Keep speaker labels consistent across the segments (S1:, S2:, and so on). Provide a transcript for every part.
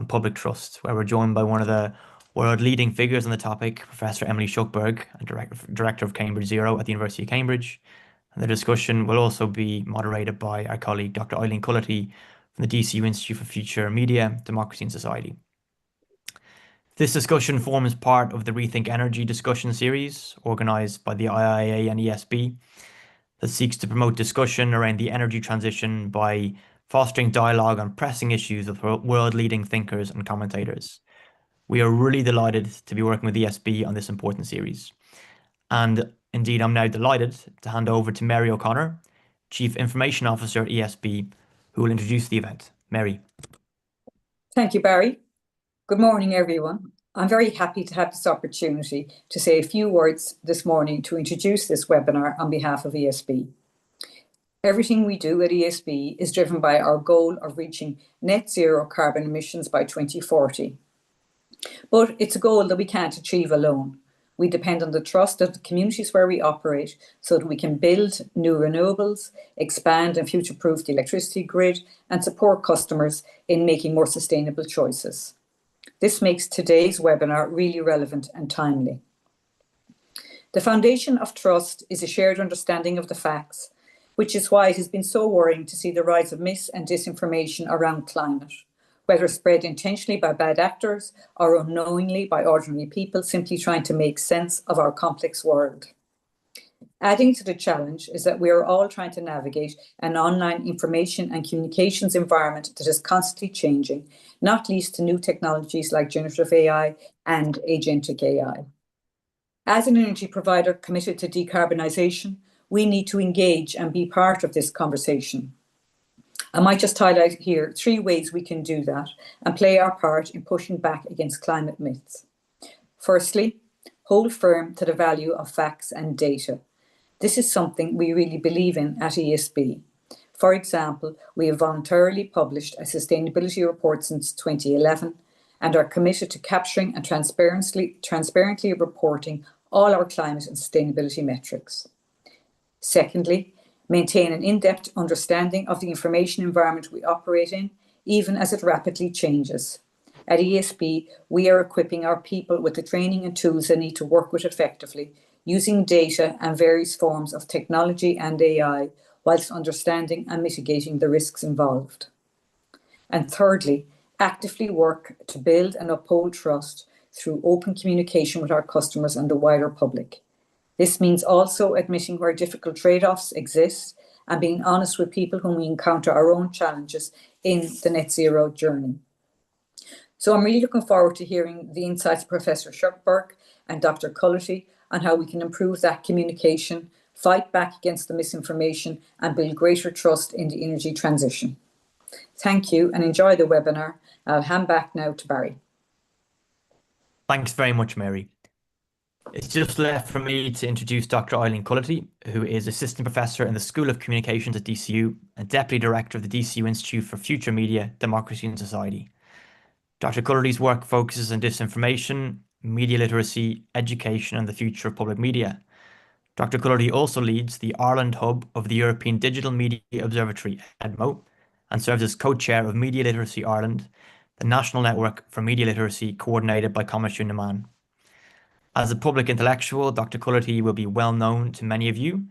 S1: and public trust, where we're joined by one of the world-leading figures on the topic, Professor Emily Shuckburgh, Director of Cambridge Zero at the University of Cambridge. And the discussion will also be moderated by our colleague, Dr Eileen Culloty from the DCU Institute for Future Media, Democracy and Society. This discussion forms part of the Rethink Energy discussion series, organised by the IIEA and ESB, that seeks to promote discussion around the energy transition by fostering dialogue on pressing issues with world-leading thinkers and commentators. We are really delighted to be working with ESB on this important series. And indeed, I'm now delighted to hand over to Mary O'Connor, Chief Information Officer at ESB, who will introduce the event. Mary.
S2: Thank you, Barry. Good morning, everyone. I'm very happy to have this opportunity to say a few words this morning to introduce this webinar on behalf of ESB. Everything we do at ESB is driven by our goal of reaching net zero carbon emissions by 2040. But it's a goal that we can't achieve alone. We depend on the trust of the communities where we operate so that we can build new renewables, expand and future-proof the electricity grid, and support customers in making more sustainable choices. This makes today's webinar really relevant and timely. The foundation of trust is a shared understanding of the facts, which is why it has been so worrying to see the rise of mis- and disinformation around climate, whether spread intentionally by bad actors or unknowingly by ordinary people simply trying to make sense of our complex world. Adding to the challenge is that we are all trying to navigate an online information and communications environment that is constantly changing, not least to new technologies like generative AI and agentic AI. As an energy provider committed to decarbonisation, we need to engage and be part of this conversation. I might just highlight here 3 ways we can do that and play our part in pushing back against climate myths. Firstly, hold firm to the value of facts and data. This is something we really believe in at ESB. For example, we have voluntarily published a sustainability report since 2011 and are committed to capturing and transparently reporting all our climate and sustainability metrics. Secondly, maintain an in-depth understanding of the information environment we operate in, even as it rapidly changes. At ESB, we are equipping our people with the training and tools they need to work with effectively, using data and various forms of technology and AI, whilst understanding and mitigating the risks involved. And thirdly, actively work to build and uphold trust through open communication with our customers and the wider public. This means also admitting where difficult trade-offs exist and being honest with people whom we encounter our own challenges in the net zero journey. So I'm really looking forward to hearing the insights of Professor Shuckburgh and Dr Culloty on how we can improve that communication, fight back against the misinformation, and build greater trust in the energy transition. Thank you and enjoy the webinar. I'll hand back now to Barry.
S1: Thanks very much, Mary. It's just left for me to introduce Dr Eileen Culloty, who is Assistant Professor in the School of Communications at DCU and Deputy Director of the DCU Institute for Future Media, Democracy and Society. Dr Culloty's work focuses on disinformation, media literacy, education and the future of public media. Dr Culloty also leads the Ireland Hub of the European Digital Media Observatory, EDMO, and serves as co-chair of Media Literacy Ireland, the national network for media literacy coordinated by Commission Demand. As a public intellectual, Dr Culloty will be well known to many of you,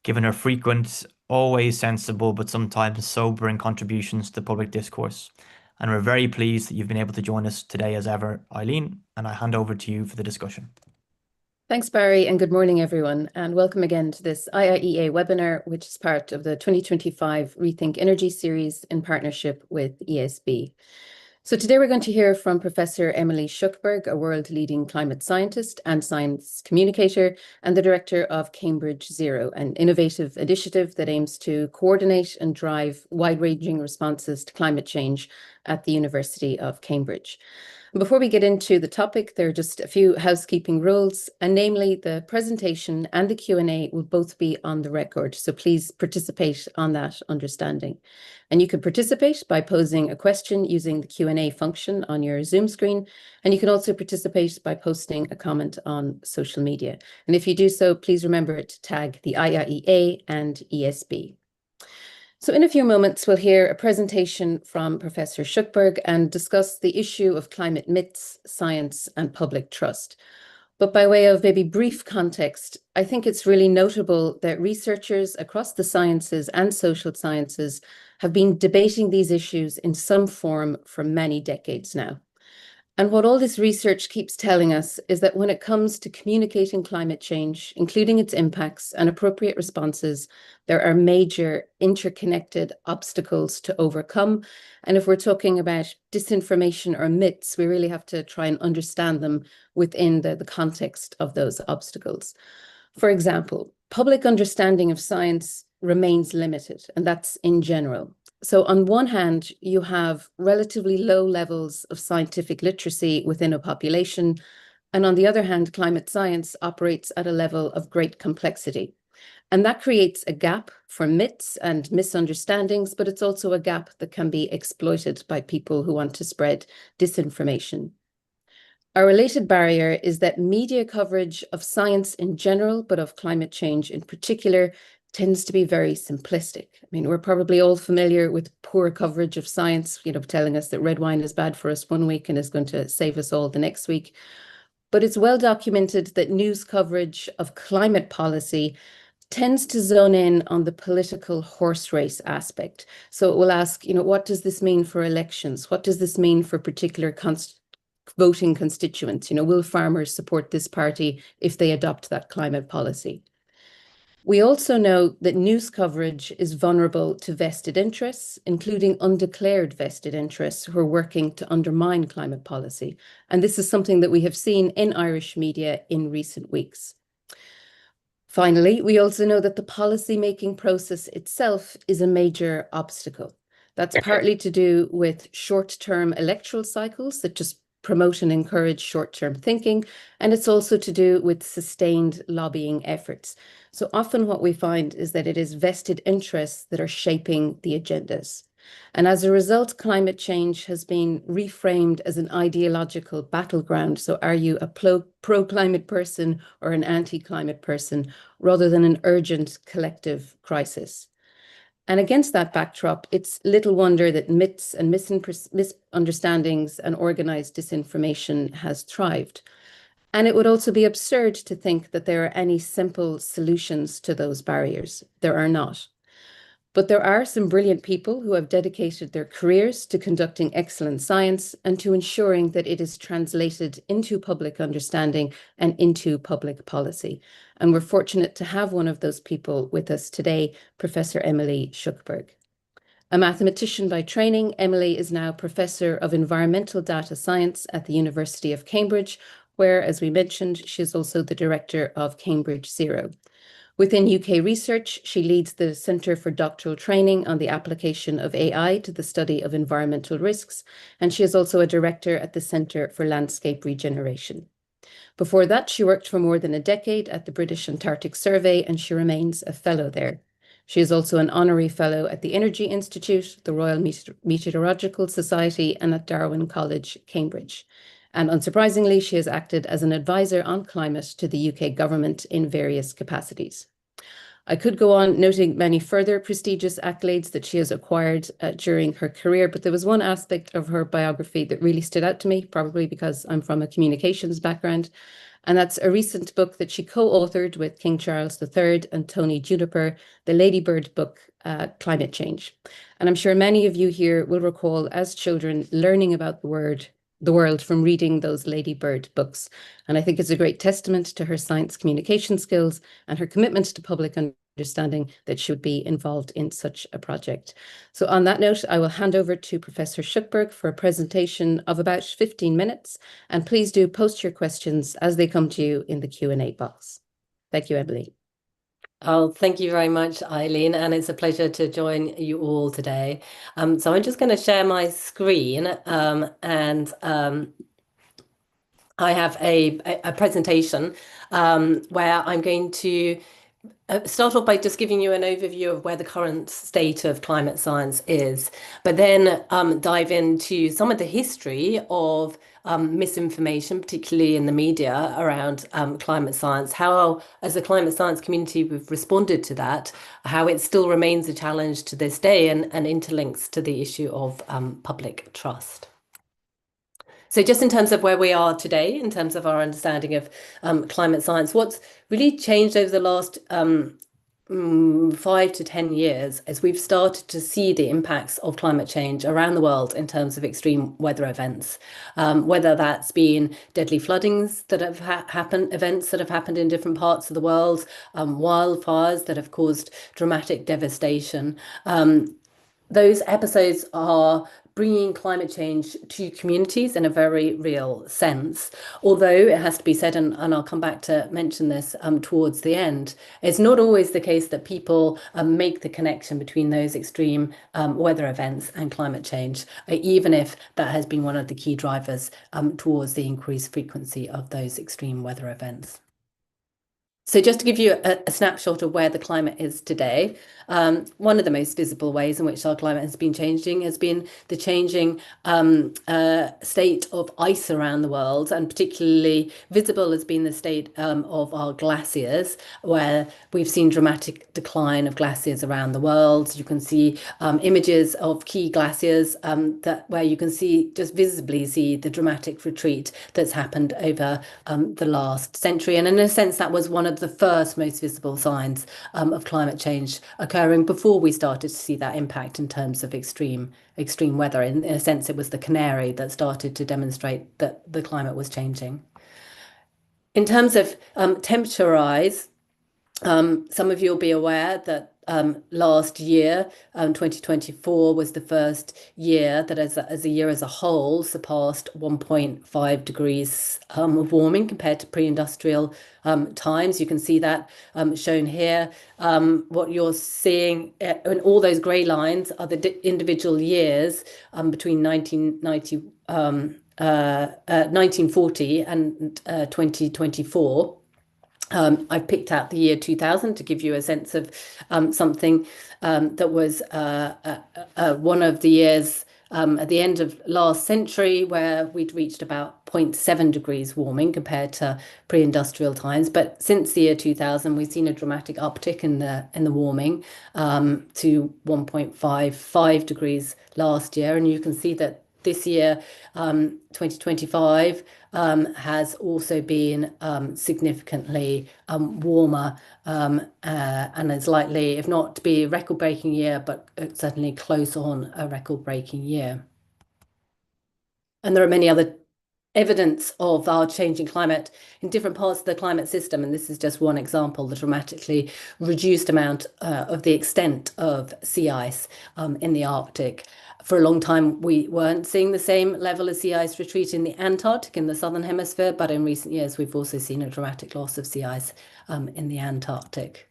S1: given her frequent, always sensible but sometimes sobering contributions to public discourse. And we're very pleased that you've been able to join us today as ever, Eileen, and I hand over to you for the discussion.
S3: Thanks, Barry, and good morning, everyone, and welcome again to this IIEA webinar, which is part of the 2025 Rethink Energy series in partnership with ESB. So today we're going to hear from Professor Emily Shuckburgh, a world-leading climate scientist and science communicator, and the director of Cambridge Zero, an innovative initiative that aims to coordinate and drive wide-ranging responses to climate change at the University of Cambridge. Before we get into the topic, there are just a few housekeeping rules, and namely the presentation and the Q&A will both be on the record, so please participate on that understanding. And you can participate by posing a question using the Q&A function on your Zoom screen, and you can also participate by posting a comment on social media. And if you do so, please remember to tag the IIEA and ESB. So in a few moments, we'll hear a presentation from Professor Shuckburgh and discuss the issue of climate myths, science, and public trust. But by way of maybe brief context, I think it's really notable that researchers across the sciences and social sciences have been debating these issues in some form for many decades now. And what all this research keeps telling us is that when it comes to communicating climate change, including its impacts and appropriate responses, there are major interconnected obstacles to overcome. And if we're talking about disinformation or myths, we really have to try and understand them within the context of those obstacles. For example, public understanding of science remains limited, and that's in general. So on one hand, you have relatively low levels of scientific literacy within a population, and on the other hand, climate science operates at a level of great complexity. And that creates a gap for myths and misunderstandings, but it's also a gap that can be exploited by people who want to spread disinformation. A related barrier is that media coverage of science in general, but of climate change in particular, tends to be very simplistic. I mean, we're probably all familiar with poor coverage of science, telling us that red wine is bad for us one week and is going to save us all the next week. But it's well documented that news coverage of climate policy tends to zone in on the political horse race aspect. So it will ask, what does this mean for elections? What does this mean for particular voting constituents? Will farmers support this party if they adopt that climate policy? We also know that news coverage is vulnerable to vested interests, including undeclared vested interests who are working to undermine climate policy. And this is something that we have seen in Irish media in recent weeks. Finally, we also know that the policy-making process itself is a major obstacle. That's partly to do with short-term electoral cycles that just promote and encourage short-term thinking, and it's also to do with sustained lobbying efforts. So often what we find is that it is vested interests that are shaping the agendas. And as a result, climate change has been reframed as an ideological battleground. So are you a pro-climate person or an anti-climate person, rather than an urgent collective crisis? And against that backdrop, it's little wonder that myths and misunderstandings and organized disinformation has thrived. And it would also be absurd to think that there are any simple solutions to those barriers. There are not. But there are some brilliant people who have dedicated their careers to conducting excellent science and to ensuring that it is translated into public understanding and into public policy. And we're fortunate to have one of those people with us today, Professor Emily Shuckburgh. A mathematician by training, Emily is now Professor of Environmental Data Science at the University of Cambridge, where, as we mentioned, she is also the director of Cambridge Zero. Within UK research, she leads the Centre for Doctoral Training on the application of AI to the study of environmental risks, and she is also a director at the Centre for Landscape Regeneration. Before that, she worked for more than a decade at the British Antarctic Survey, and she remains a fellow there. She is also an honorary fellow at the Energy Institute, the Royal Meteorological Society, and at Darwin College, Cambridge. And unsurprisingly, she has acted as an advisor on climate to the UK government in various capacities. I could go on noting many further prestigious accolades that she has acquired during her career, but there was one aspect of her biography that really stood out to me, probably because I'm from a communications background, and that's a recent book that she co-authored with King Charles III and Tony Juniper, the Ladybird book, Climate Change. And I'm sure many of you here will recall, as children, learning about the world from reading those Ladybird books. And I think it's a great testament to her science communication skills and her commitment to public understanding that she would be involved in such a project. So on that note, I will hand over to Professor Shuckburgh for a presentation of about 15 minutes. And please do post your questions as they come to you in the Q&A box. Thank you, Emily.
S4: Oh, thank you very much, Eileen, and it's a pleasure to join you all today. So I'm just going to share my screen, and I have a presentation where I'm going to start off by just giving you an overview of where the current state of climate science is, but then dive into some of the history of misinformation, particularly in the media around climate science, how as a climate science community we've responded to that, how it still remains a challenge to this day, and interlinks to the issue of public trust. So just in terms of where we are today, in terms of our understanding of climate science, what's really changed over the last 5 to 10 years as we've started to see the impacts of climate change around the world in terms of extreme weather events, whether that's been deadly floodings that have happened, events that have happened in different parts of the world, wildfires that have caused dramatic devastation. Those episodes are bringing climate change to communities in a very real sense. Although it has to be said, and I'll come back to mention this towards the end, it's not always the case that people make the connection between those extreme weather events and climate change, even if that has been one of the key drivers towards the increased frequency of those extreme weather events. So just to give you a snapshot of where the climate is today, one of the most visible ways in which our climate has been changing has been the changing state of ice around the world, and particularly visible has been the state of our glaciers, where we've seen dramatic decline of glaciers around the world. You can see images of key glaciers where you can just visibly see the dramatic retreat that's happened over the last century. And in a sense, that was one of the first most visible signs of climate change occurring before we started to see that impact in terms of extreme weather. In a sense, it was the canary that started to demonstrate that the climate was changing. In terms of temperature rise, some of you will be aware that last year, 2024, was the first year that as a year as a whole surpassed 1.5 degrees of warming compared to pre-industrial times. You can see that shown here. What you're seeing in all those grey lines are the individual years between 1940 and 2024. I've picked out the year 2000 to give you a sense of something that was one of the years at the end of last century where we'd reached about 0.7 degrees warming compared to pre-industrial times. But since the year 2000, we've seen a dramatic uptick in the warming to 1.55 degrees last year. And you can see that this year, 2025, has also been significantly warmer and is likely, if not to be a record-breaking year, but certainly close on a record-breaking year. And there are many other evidence of our changing climate in different parts of the climate system, and this is just one example, the dramatically reduced amount of the extent of sea ice in the Arctic. For a long time, we weren't seeing the same level of sea ice retreat in the Antarctic in the southern hemisphere, but in recent years, we've also seen a dramatic loss of sea ice in the Antarctic.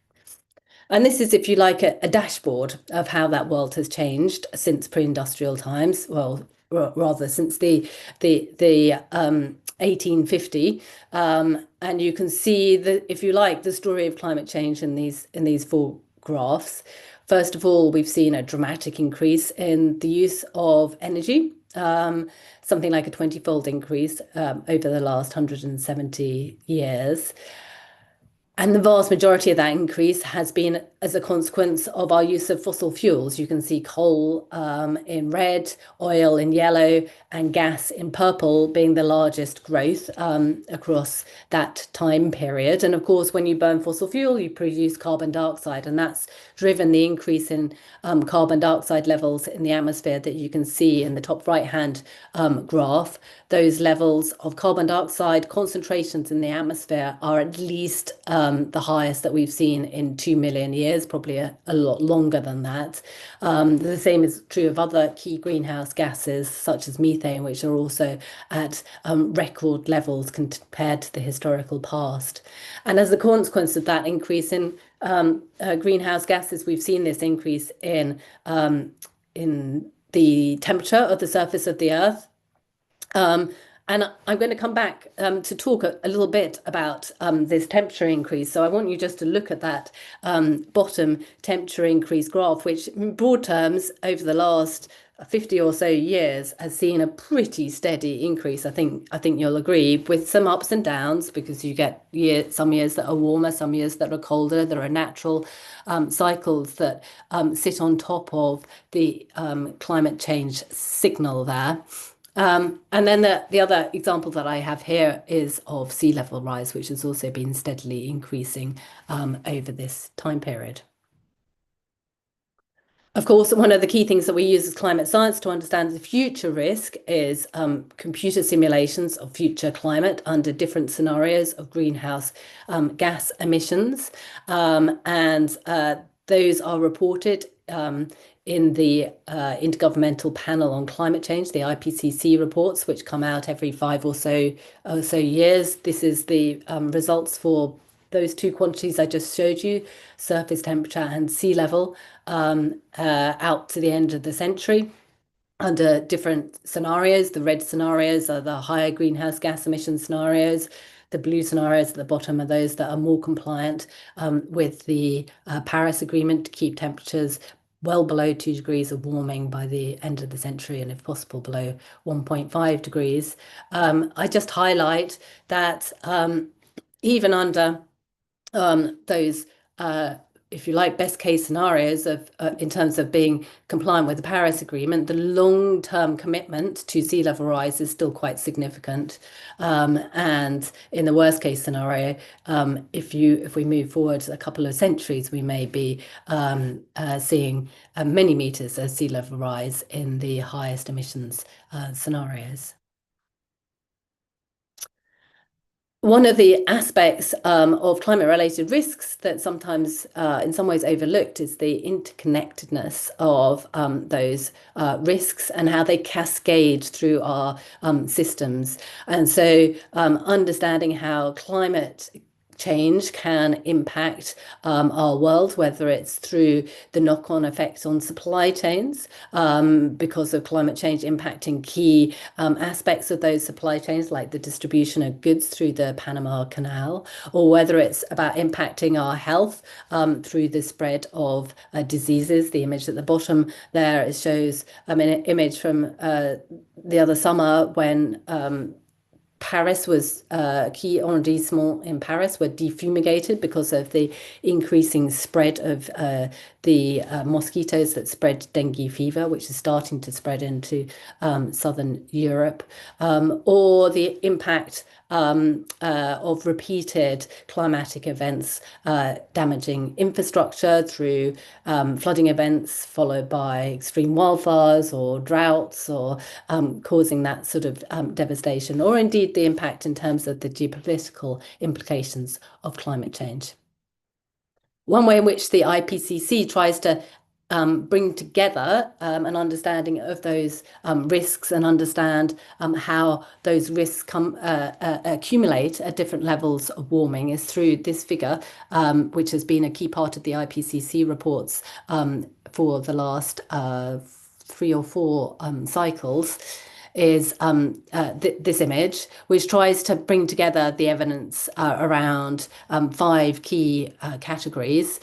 S4: And this is, if you like, a dashboard of how that world has changed since pre-industrial times. Well, rather since the 1850, and you can see that, if you like, the story of climate change in these four graphs. First of all, we've seen a dramatic increase in the use of energy, something like a 20-fold increase over the last 170 years. And the vast majority of that increase has been as a consequence of our use of fossil fuels. You can see coal in red, oil in yellow, and gas in purple being the largest growth across that time period. And of course, when you burn fossil fuel, you produce carbon dioxide, and that's driven the increase in carbon dioxide levels in the atmosphere that you can see in the top right-hand graph. Those levels of carbon dioxide concentrations in the atmosphere are at least the highest that we've seen in 2 million years, probably a lot longer than that. The same is true of other key greenhouse gases, such as methane, which are also at record levels compared to the historical past. And as a consequence of that increase in greenhouse gases, we've seen this increase in the temperature of the surface of the Earth. And I'm going to come back to talk a little bit about this temperature increase. So I want you just to look at that bottom temperature increase graph, which in broad terms over the last 50 or so years has seen a pretty steady increase. I think you'll agree, with some ups and downs, because you get some years that are warmer, some years that are colder. There are natural cycles that sit on top of the climate change signal there. And then the other example that I have here is of sea level rise, which has also been steadily increasing over this time period. Of course, one of the key things that we use as climate science to understand the future risk is computer simulations of future climate under different scenarios of greenhouse gas emissions. And those are reported in the Intergovernmental Panel on Climate Change, the IPCC reports, which come out every 5 or so years. This is the results for those two quantities I just showed you, surface temperature and sea level, out to the end of the century under different scenarios. The red scenarios are the higher greenhouse gas emission scenarios. The blue scenarios at the bottom are those that are more compliant with the Paris Agreement to keep temperatures well below 2 degrees of warming by the end of the century, and if possible below 1.5 degrees. I just highlight that even under those, if you like, best case scenarios of in terms of being compliant with the Paris Agreement, the long-term commitment to sea level rise is still quite significant. And in the worst case scenario, if we move forward a couple of centuries, we may be seeing many meters of sea level rise in the highest emissions scenarios. One of the aspects of climate-related risks that sometimes in some ways overlooked is the interconnectedness of those risks and how they cascade through our systems. And so understanding how climate change can impact our world, whether it's through the knock-on effects on supply chains because of climate change impacting key aspects of those supply chains, like the distribution of goods through the Panama Canal, or whether it's about impacting our health through the spread of diseases. The image at the bottom there shows an image from the other summer when Paris was key arrondissements in Paris were defumigated because of the increasing spread of the mosquitoes that spread dengue fever, which is starting to spread into southern Europe, or the impact of repeated climatic events damaging infrastructure through flooding events followed by extreme wildfires or droughts, or causing that sort of devastation, or indeed the impact in terms of the geopolitical implications of climate change. One way in which the IPCC tries to bring together an understanding of those risks and understand how those risks accumulate at different levels of warming is through this figure, which has been a key part of the IPCC reports for the last 3 or 4 cycles, is this image, which tries to bring together the evidence around 5 key categories.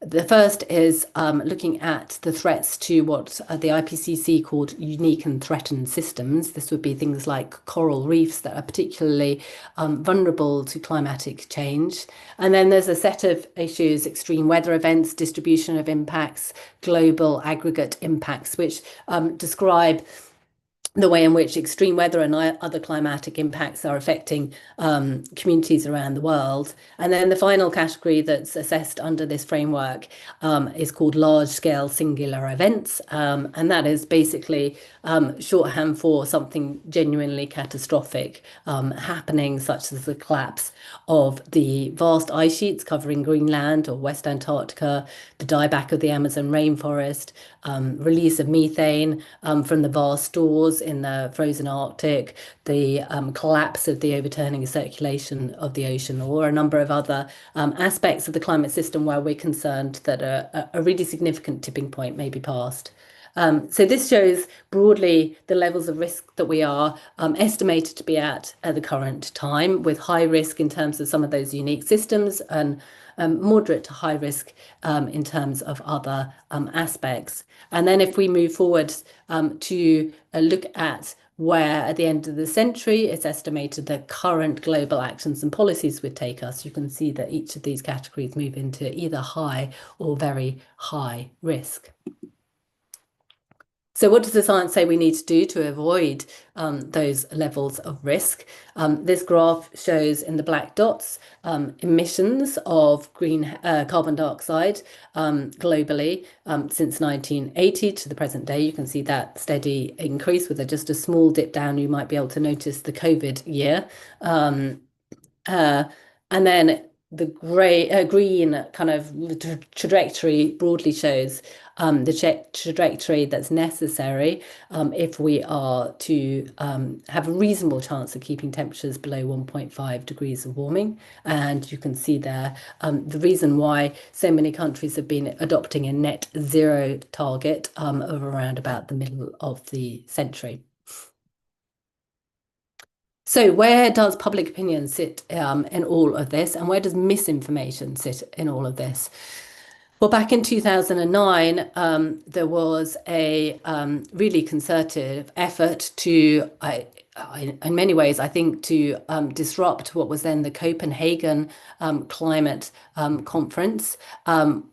S4: The first is looking at the threats to what the IPCC called unique and threatened systems. This would be things like coral reefs that are particularly vulnerable to climatic change. And then there's a set of issues: extreme weather events, distribution of impacts, global aggregate impacts, which describe the way in which extreme weather and other climatic impacts are affecting communities around the world. And then the final category that's assessed under this framework is called large-scale singular events. And that is basically shorthand for something genuinely catastrophic happening, such as the collapse of the vast ice sheets covering Greenland or West Antarctica, the dieback of the Amazon rainforest, release of methane from the vast stores in the frozen Arctic, the collapse of the overturning circulation of the ocean, or a number of other aspects of the climate system where we're concerned that a really significant tipping point may be passed. So this shows broadly the levels of risk that we are estimated to be at the current time, with high risk in terms of some of those unique systems and moderate to high risk in terms of other aspects. And then if we move forward to look at where at the end of the century it's estimated that current global actions and policies would take us, you can see that each of these categories move into either high or very high risk. So what does the science say we need to do to avoid those levels of risk? This graph shows in the black dots emissions of carbon dioxide globally since 1980 to the present day. You can see that steady increase with just a small dip down. You might be able to notice the COVID year. And then the green kind of trajectory broadly shows the trajectory that's necessary if we are to have a reasonable chance of keeping temperatures below 1.5 degrees of warming. And you can see there the reason why so many countries have been adopting a net zero target of around about the middle of the century. So where does public opinion sit in all of this, and where does misinformation sit in all of this? Well, back in 2009, there was a really concerted effort to, in many ways, I think, to disrupt what was then the Copenhagen Climate Conference.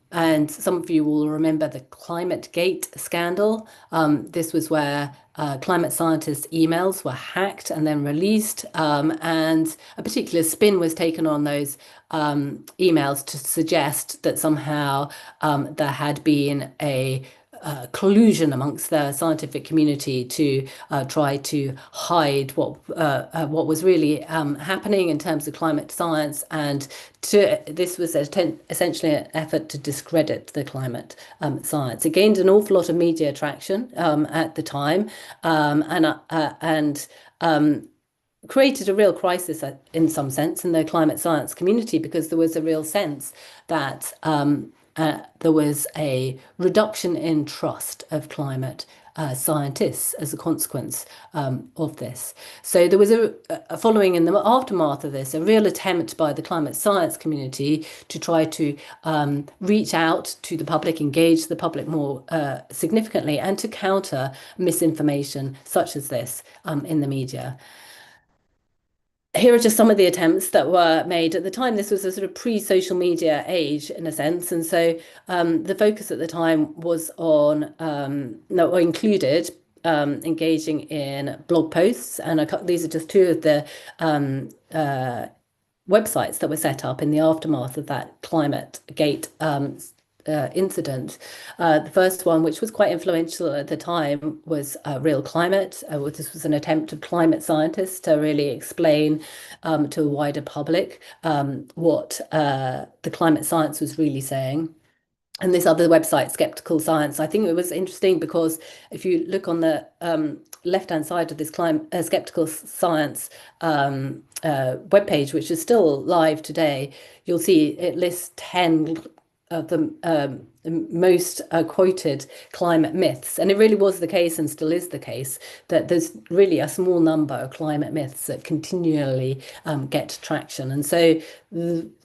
S4: And some of you will remember the ClimateGate scandal. This was where climate scientists' emails were hacked and then released, and a particular spin was taken on those emails to suggest that somehow there had been a collusion amongst the scientific community to try to hide what was really happening in terms of climate science, and this was essentially an effort to discredit the climate science. It gained an awful lot of media traction at the time, and created a real crisis in some sense in the climate science community, because there was a real sense that there was a reduction in trust of climate scientists as a consequence of this. So there was a following in the aftermath of this, a real attempt by the climate science community to try to reach out to the public, engage the public more significantly, and to counter misinformation such as this in the media. Here are just some of the attempts that were made at the time. This was a sort of pre-social media age, in a sense, and so the focus at the time was on, or included engaging in blog posts, and these are just two of the websites that were set up in the aftermath of that ClimateGate incident. The first one, which was quite influential at the time, was Real Climate. This was an attempt of climate scientists to really explain to a wider public what the climate science was really saying. And this other website, Skeptical Science, I think it was interesting because if you look on the left-hand side of this Skeptical Science webpage, which is still live today, you'll see it lists 10 of the most quoted climate myths. And it really was the case, and still is the case, that there's really a small number of climate myths that continually get traction. And so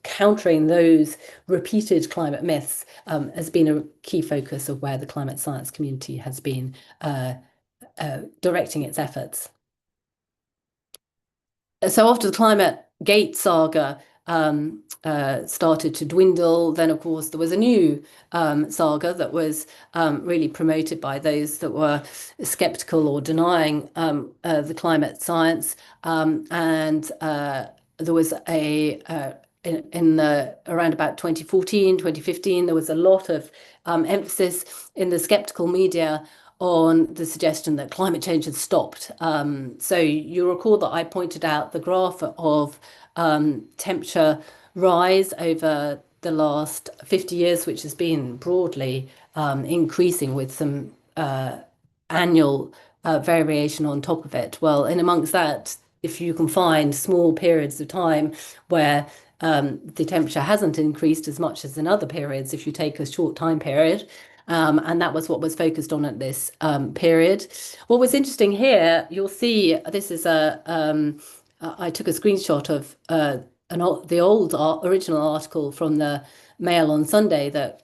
S4: countering those repeated climate myths has been a key focus of where the climate science community has been directing its efforts. So after the ClimateGate saga started to dwindle, then of course there was a new saga that was really promoted by those that were skeptical or denying the climate science, and there was around about 2014, 2015, there was a lot of emphasis in the skeptical media on the suggestion that climate change had stopped. So you recall that I pointed out the graph of temperature rise over the last 50 years, which has been broadly increasing with some annual variation on top of it. Well, in amongst that, if you can find small periods of time where the temperature hasn't increased as much as in other periods, if you take a short time period, And that was what was focused on at this period. What was interesting here, you'll see this is I took a screenshot of the old original article from the Mail on Sunday that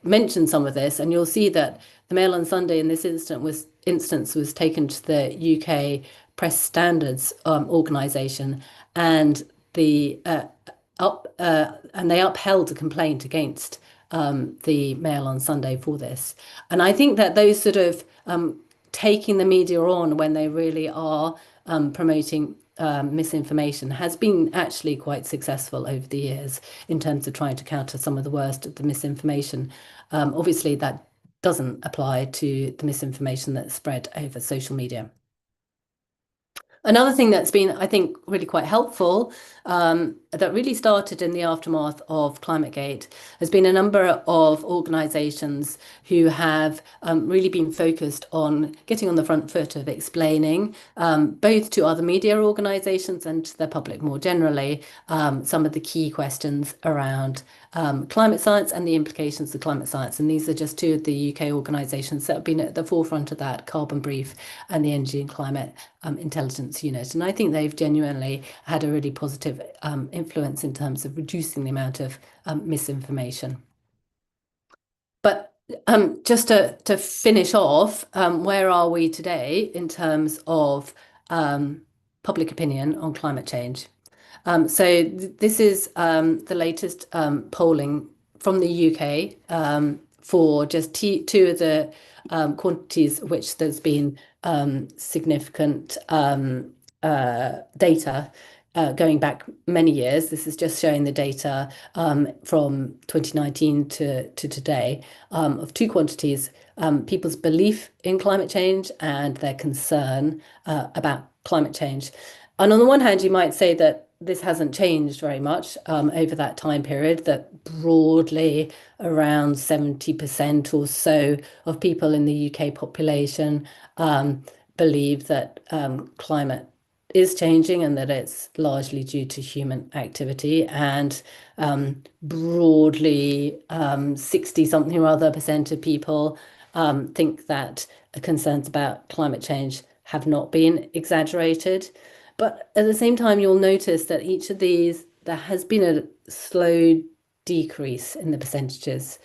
S4: mentioned some of this, and you'll see that the Mail on Sunday in this instance was taken to the UK Press Standards organisation, and they upheld a complaint against the Mail on Sunday for this. And I think that those sort of taking the media on when they really are promoting misinformation has been actually quite successful over the years in terms of trying to counter some of the worst of the misinformation. Obviously, that doesn't apply to the misinformation that's spread over social media. Another thing that's been, I think, really quite helpful, that really started in the aftermath of ClimateGate, has been a number of organisations who have really been focused on getting on the front foot of explaining, both to other media organisations and to the public more generally, some of the key questions around climate science and the implications of climate science. And these are just two of the UK organisations that have been at the forefront of that: Carbon Brief and the Energy and Climate Intelligence Unit. And I think they've genuinely had a really positive influence in terms of reducing the amount of misinformation. But just to finish off, where are we today in terms of public opinion on climate change? So this is the latest polling from the UK for just two of the quantities which there's been significant data going back many years. This is just showing the data from 2019 to today of two quantities: people's belief in climate change and their concern about climate change. And on the one hand, you might say that this hasn't changed very much over that time period, that broadly around 70% or so of people in the UK population believe that climate is changing and that it's largely due to human activity, and broadly 60-something or other percent of people think that concerns about climate change have not been exaggerated. But at the same time, you'll notice that each of these, there has been a slow decrease in the percentages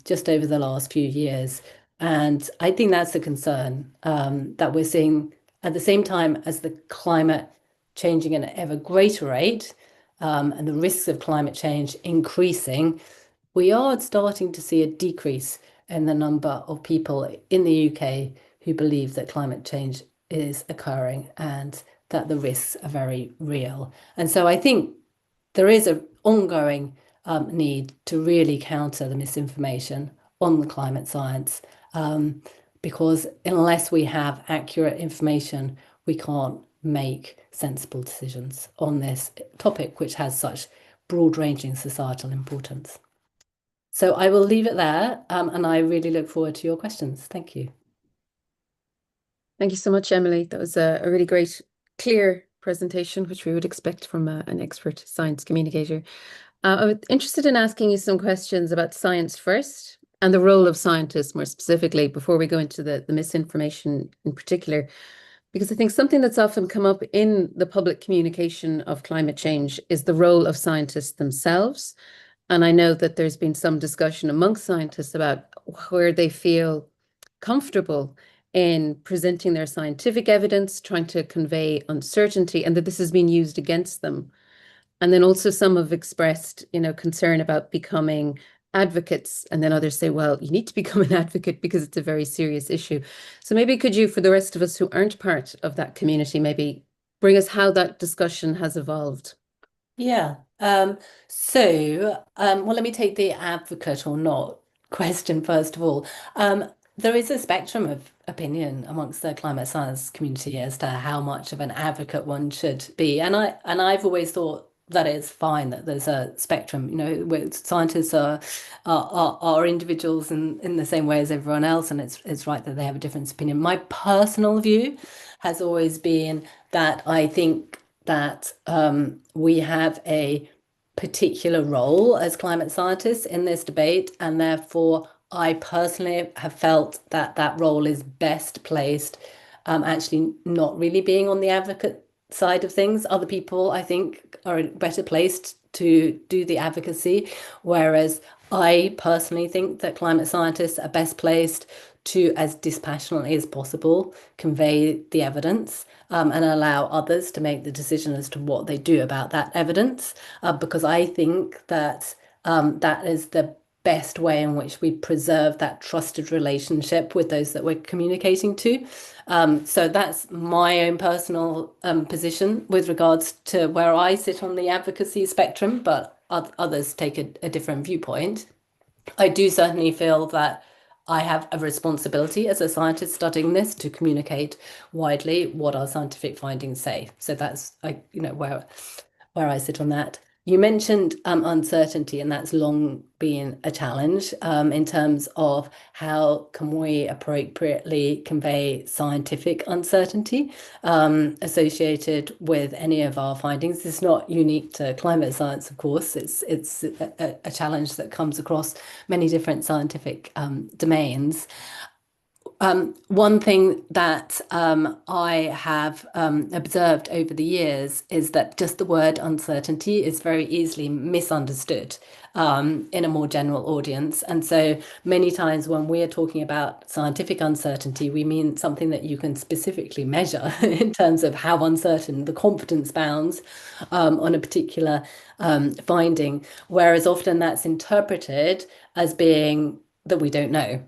S4: just over the last few years. And I think that's a concern that we're seeing at the same time as the climate changing at an ever greater rate and the risks of climate change increasing. We are starting to see a decrease in the number of people in the UK who believe that climate change is occurring and that the risks are very real. And so I think there is an ongoing need to really counter the misinformation on the climate science, because unless we have accurate information, we can't make sensible decisions on this topic, which has such broad-ranging societal importance. So I will leave it there, and I really look forward to your questions. Thank you.
S3: Thank you so much, Emily. That was a really great, clear presentation, which we would expect from an expert science communicator. I was interested in asking you some questions about science first and the role of scientists more specifically before we go into the misinformation in particular, because I think something that's often come up in the public communication of climate change is the role of scientists themselves. And I know that there's been some discussion amongst scientists about where they feel comfortable in presenting their scientific evidence, trying to convey uncertainty, and that this has been used against them. And then also some have expressed, concern about becoming advocates, and then others say, well, you need to become an advocate because it's a very serious issue. So maybe could you, for the rest of us who aren't part of that community, maybe bring us how that discussion has evolved?
S4: Yeah. Well, let me take the advocate or not question first of all. There is a spectrum of opinion amongst the climate science community as to how much of an advocate one should be, and I've always thought that it's fine that there's a spectrum. Where scientists are individuals in the same way as everyone else, and it's right that they have a different opinion. My personal view has always been that I think that we have a particular role as climate scientists in this debate, and therefore I personally have felt that that role is best placed, actually not really being on the advocate side of things. Other people, I think, are better placed to do the advocacy, whereas I personally think that climate scientists are best placed to, as dispassionately as possible, convey the evidence, and allow others to make the decision as to what they do about that evidence, because I think that that is the best way in which we preserve that trusted relationship with those that we're communicating to. So that's my own personal position with regards to where I sit on the advocacy spectrum, but others take a different viewpoint. I do certainly feel that I have a responsibility as a scientist studying this to communicate widely what our scientific findings say. So that's where I sit on that. You mentioned uncertainty, and that's long been a challenge in terms of how can we appropriately convey scientific uncertainty associated with any of our findings. It's not unique to climate science, of course. It's a challenge that comes across many different scientific domains. One thing that I have observed over the years is that just the word uncertainty is very easily misunderstood in a more general audience. And so many times when we are talking about scientific uncertainty, we mean something that you can specifically measure in terms of how uncertain the confidence bounds on a particular finding, whereas often that's interpreted as being that we don't know.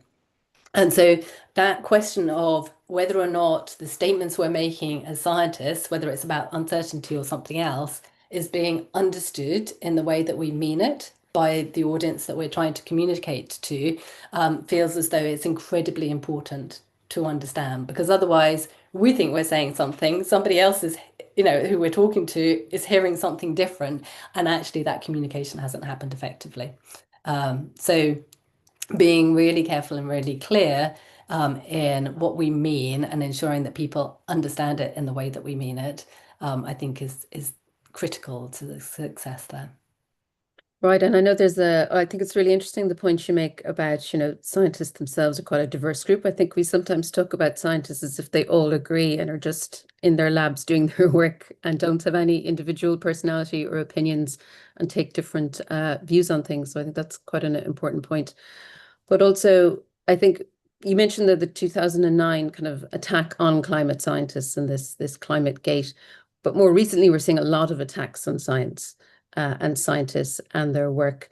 S4: And so that question of whether or not the statements we're making as scientists, whether it's about uncertainty or something else, is being understood in the way that we mean it by the audience that we're trying to communicate to, feels as though it's incredibly important to understand, because otherwise we think we're saying something, somebody else is, who we're talking to is hearing something different, and actually that communication hasn't happened effectively. So being really careful and really clear in what we mean and ensuring that people understand it in the way that we mean it, I think is critical to the success there.
S3: Right, and I know I think it's really interesting the point you make about, scientists themselves are quite a diverse group. I think we sometimes talk about scientists as if they all agree and are just in their labs doing their work and don't have any individual personality or opinions and take different views on things. So I think that's quite an important point. But also, I think you mentioned the 2009 kind of attack on climate scientists and this climate gate. But more recently, we're seeing a lot of attacks on science and scientists and their work.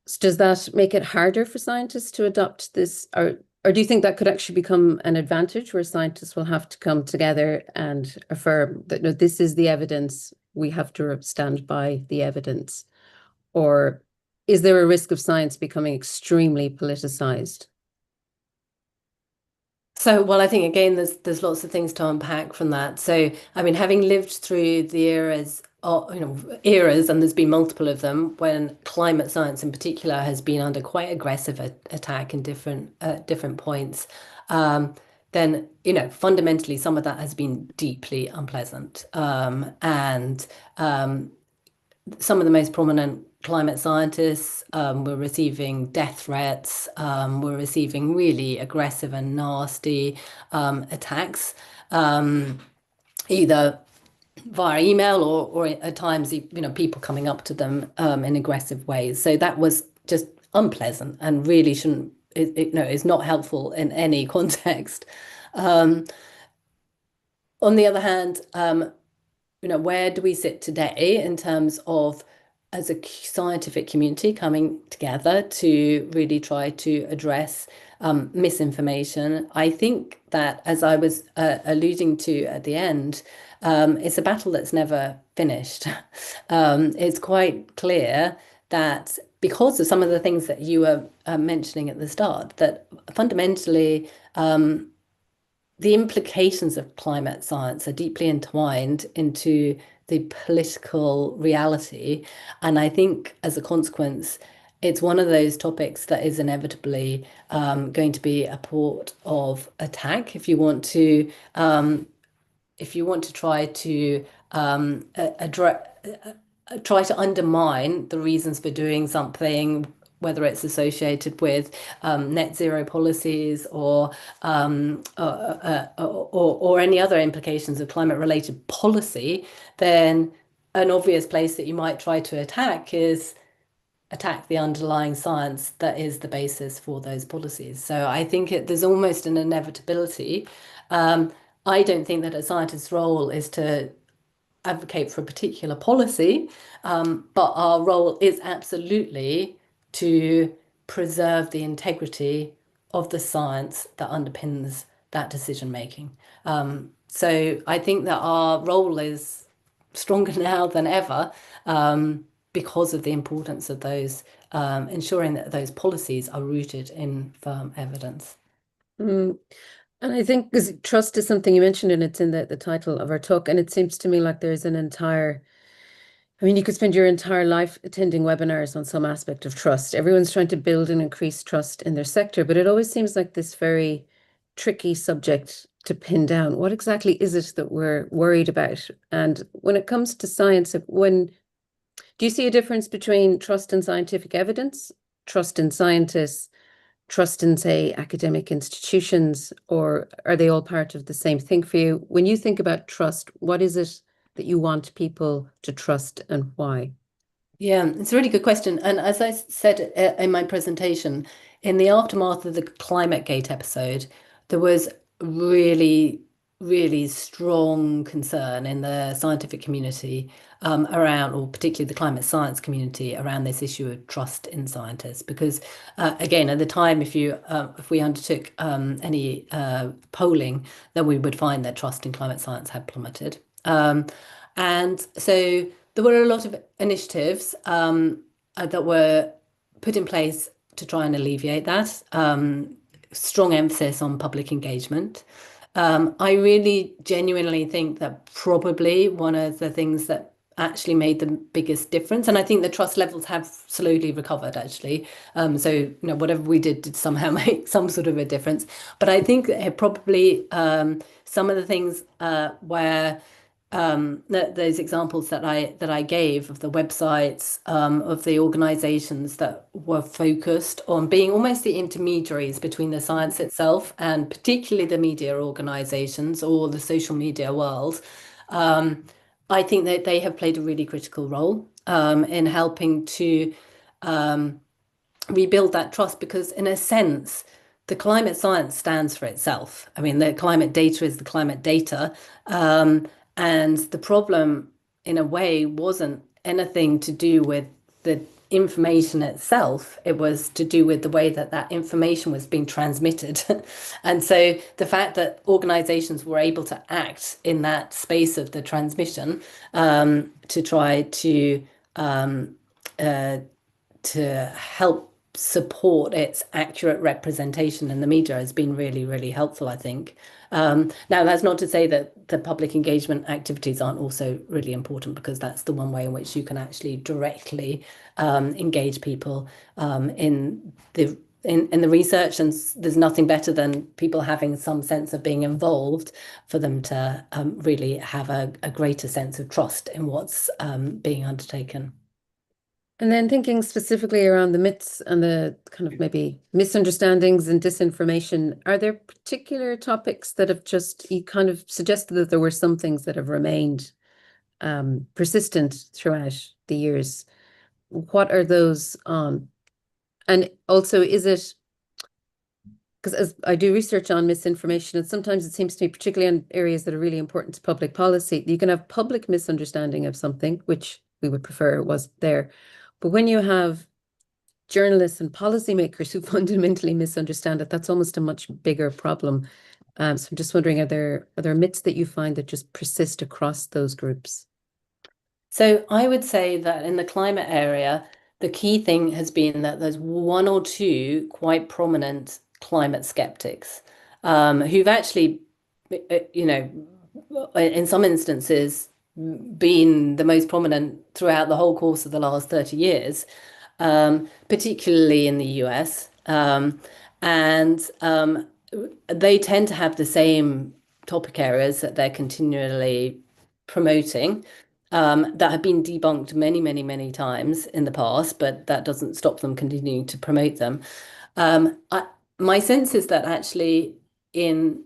S3: So does that make it harder for scientists to adopt this? Or do you think that could actually become an advantage where scientists will have to come together and affirm that, no, this is the evidence, we have to stand by the evidence? Or is there a risk of science becoming extremely politicized?
S4: So, well, I think again, there's lots of things to unpack from that. So, I mean, having lived through the eras, and there's been multiple of them when climate science in particular has been under quite aggressive attack in different points. Then, fundamentally, some of that has been deeply unpleasant, and some of the most prominent climate scientists were receiving death threats, were receiving really aggressive and nasty attacks, either via email or at times, people coming up to them in aggressive ways. So that was just unpleasant and really shouldn't, is not helpful in any context. On the other hand, where do we sit today in terms of as a scientific community coming together to really try to address misinformation? I think that, as I was alluding to at the end, it's a battle that's never finished. It's quite clear that because of some of the things that you were mentioning at the start, that fundamentally the implications of climate science are deeply entwined into the political reality. And I think as a consequence, it's one of those topics that is inevitably going to be a port of attack if you want to try to try to undermine the reasons for doing something whether it's associated with net zero policies or any other implications of climate-related policy, then an obvious place that you might try to attack is attack the underlying science that is the basis for those policies. So I think there's almost an inevitability. I don't think that a scientist's role is to advocate for a particular policy, but our role is absolutely to preserve the integrity of the science that underpins that decision making. So I think that our role is stronger now than ever, because of the importance of those, ensuring that those policies are rooted in firm evidence.
S3: And I think because trust is something you mentioned, and it's in the title of our talk, and it seems to me like there's an entire, I mean, you could spend your entire life attending webinars on some aspect of trust. Everyone's trying to build and increase trust in their sector, but it always seems like this very tricky subject to pin down. What exactly is it that we're worried about? And when it comes to science, do you see a difference between trust in scientific evidence, trust in scientists, trust in, say, academic institutions, or are they all part of the same thing for you? When you think about trust, what is it that you want people to trust and why?
S4: Yeah, it's a really good question. And as I said in my presentation, in the aftermath of the ClimateGate episode, there was really, really strong concern in the scientific community around, or particularly the climate science community, around this issue of trust in scientists. Because again, at the time, if we undertook any polling, then we would find that trust in climate science had plummeted. And so there were a lot of initiatives that were put in place to try and alleviate that. Strong emphasis on public engagement. I really genuinely think that probably one of the things that actually made the biggest difference, and I think the trust levels have slowly recovered actually. So whatever we did somehow make some sort of a difference. But I think probably some of the things where those examples that I gave of the websites, of the organizations that were focused on being almost the intermediaries between the science itself and particularly the media organizations or the social media world, I think that they have played a really critical role in helping to rebuild that trust, because in a sense, the climate science stands for itself. I mean, the climate data is the climate data. And the problem, in a way, wasn't anything to do with the information itself. It was to do with the way that that information was being transmitted. And so the fact that organizations were able to act in that space of the transmission to try to help support its accurate representation in the media has been really, really helpful, I think. Now, that's not to say that the public engagement activities aren't also really important, because that's the one way in which you can actually directly engage people in the research, and there's nothing better than people having some sense of being involved for them to really have a greater sense of trust in what's being undertaken.
S3: And then thinking specifically around the myths and the kind of maybe misunderstandings and disinformation, are there particular topics that have you kind of suggested that there were some things that have remained persistent throughout the years? What are those on? And also, is it, because as I do research on misinformation, and sometimes it seems to me, particularly in areas that are really important to public policy, you can have public misunderstanding of something, which we would prefer was there. But when you have journalists and policymakers who fundamentally misunderstand it, that's almost a much bigger problem. So I'm just wondering, are there myths that you find that just persist across those groups?
S4: So I would say that in the climate area, the key thing has been that there's one or two quite prominent climate skeptics who've actually, in some instances, been the most prominent throughout the whole course of the last 30 years, particularly in the US. And they tend to have the same topic areas that they're continually promoting. that have been debunked many, many, many times in the past, but that doesn't stop them continuing to promote them. My sense is that actually in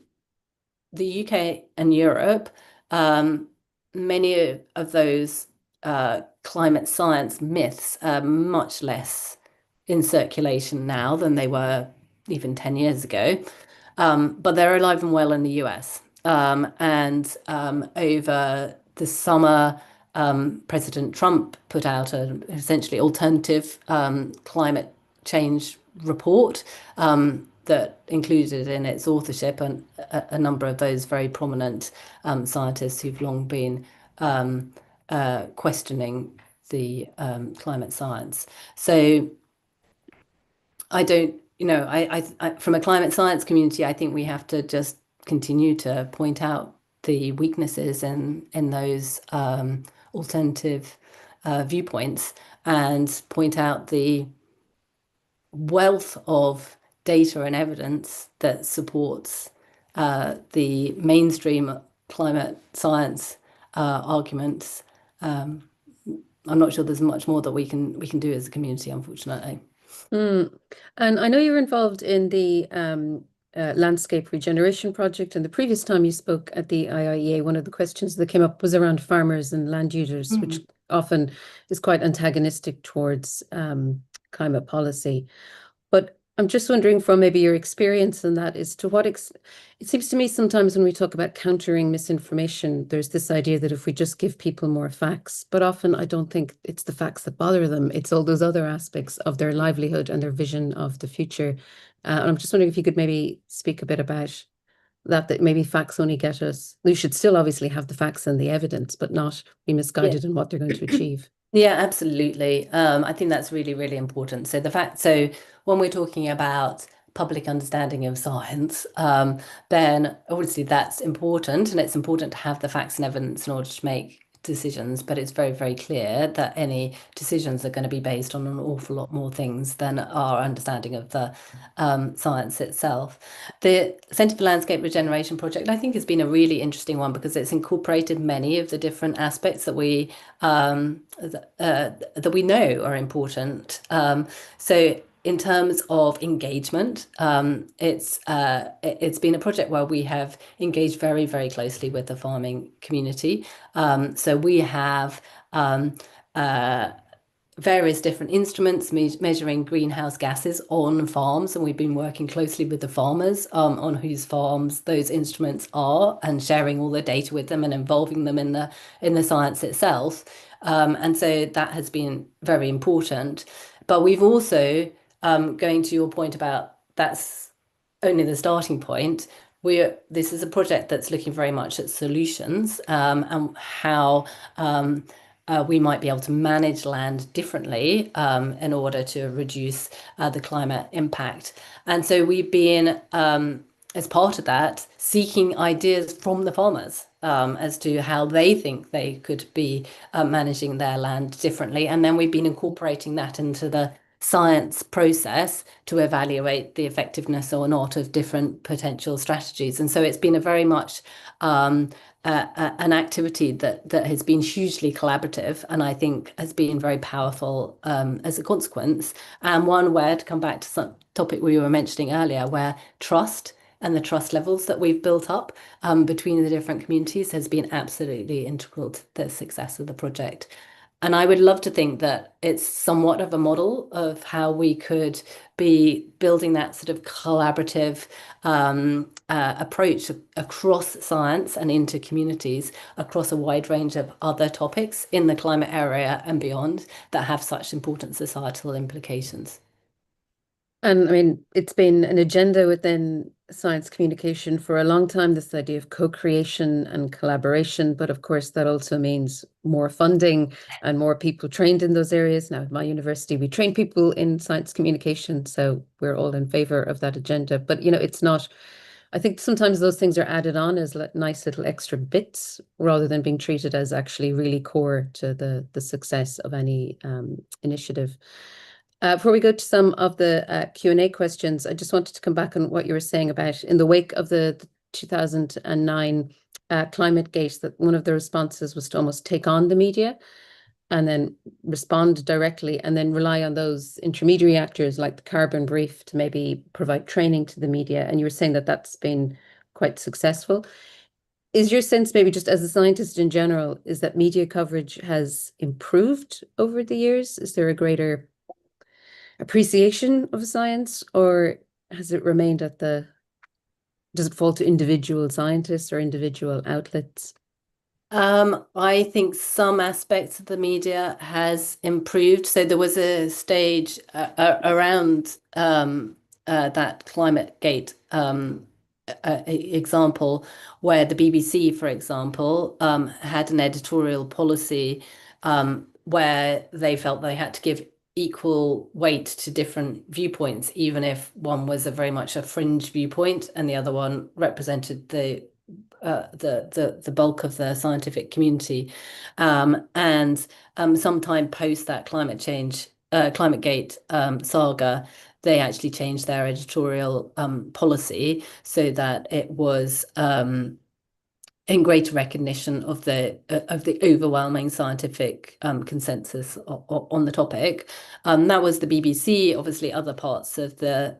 S4: the UK and Europe, many of those climate science myths are much less in circulation now than they were even 10 years ago. But they're alive and well in the US. And over the summer, President Trump put out an essentially alternative climate change report that included in its authorship a number of those very prominent scientists who've long been questioning the climate science. So I don't, from a climate science community, I think we have to just continue to point out the weaknesses in those alternative viewpoints and point out the wealth of data and evidence that supports the mainstream climate science arguments. I'm not sure there's much more that we can do as a community, unfortunately.
S3: And I know you're involved in the landscape regeneration project, and the previous time you spoke at the IIEA, one of the questions that came up was around farmers and land users, which often is quite antagonistic towards climate policy. But I'm just wondering, from maybe your experience in that, is to what it seems to me sometimes when we talk about countering misinformation, there's this idea that if we just give people more facts, but often I don't think it's the facts that bother them. It's all those other aspects of their livelihood and their vision of the future. And I'm just wondering if you could maybe speak a bit about that maybe facts only get us. We should still obviously have the facts and the evidence, but not be misguided in what they're going to achieve.
S4: Yeah, absolutely. I think that's really, really important. So when we're talking about public understanding of science, then obviously that's important, and it's important to have the facts and evidence in order to make decisions, but it's very, very clear that any decisions are going to be based on an awful lot more things than our understanding of the science itself. The Centre for Landscape Regeneration project, I think, has been a really interesting one because it's incorporated many of the different aspects that we know are important. So in terms of engagement, it's been a project where we have engaged very, very closely with the farming community. So we have various different instruments measuring greenhouse gases on farms, and we've been working closely with the farmers on whose farms those instruments are, and sharing all the data with them and involving them in the science itself. And so that has been very important. But we've also, going to your point about that's only the starting point, this is a project that's looking very much at solutions and how we might be able to manage land differently in order to reduce the climate impact. And so we've been, as part of that, seeking ideas from the farmers as to how they think they could be managing their land differently. And then we've been incorporating that into the science process to evaluate the effectiveness or not of different potential strategies. And so it's been a very much an activity that has been hugely collaborative, and I think has been very powerful as a consequence. And one where, to come back to some topic we were mentioning earlier, where trust and the trust levels that we've built up between the different communities has been absolutely integral to the success of the project. And I would love to think that it's somewhat of a model of how we could be building that sort of collaborative approach across science and into communities across a wide range of other topics in the climate area and beyond that have such important societal implications.
S3: And I mean, it's been an agenda within science communication for a long time, this idea of co-creation and collaboration. But of course, that also means more funding and more people trained in those areas. Now, at my university, we train people in science communication, so we're all in favor of that agenda. But, it's not, I think sometimes those things are added on as nice little extra bits rather than being treated as actually really core to the success of any initiative. Before we go to some of the Q&A questions, I just wanted to come back on what you were saying about in the wake of the 2009 ClimateGate that one of the responses was to almost take on the media and then respond directly and then rely on those intermediary actors like the Carbon Brief to maybe provide training to the media. And you were saying that that's been quite successful. Is your sense, maybe just as a scientist in general, is that media coverage has improved over the years? Is there a greater appreciation of science, or has it remained at the, does it fall to individual scientists or individual outlets?
S4: I think some aspects of the media has improved. So there was a stage around that ClimateGate example where the BBC, for example, had an editorial policy where they felt they had to give equal weight to different viewpoints, even if one was very much a fringe viewpoint and the other one represented the bulk of the scientific community. And sometime post that ClimateGate saga, they actually changed their editorial policy so that it was in greater recognition of the overwhelming scientific consensus on the topic. That was the BBC. Obviously, other parts of the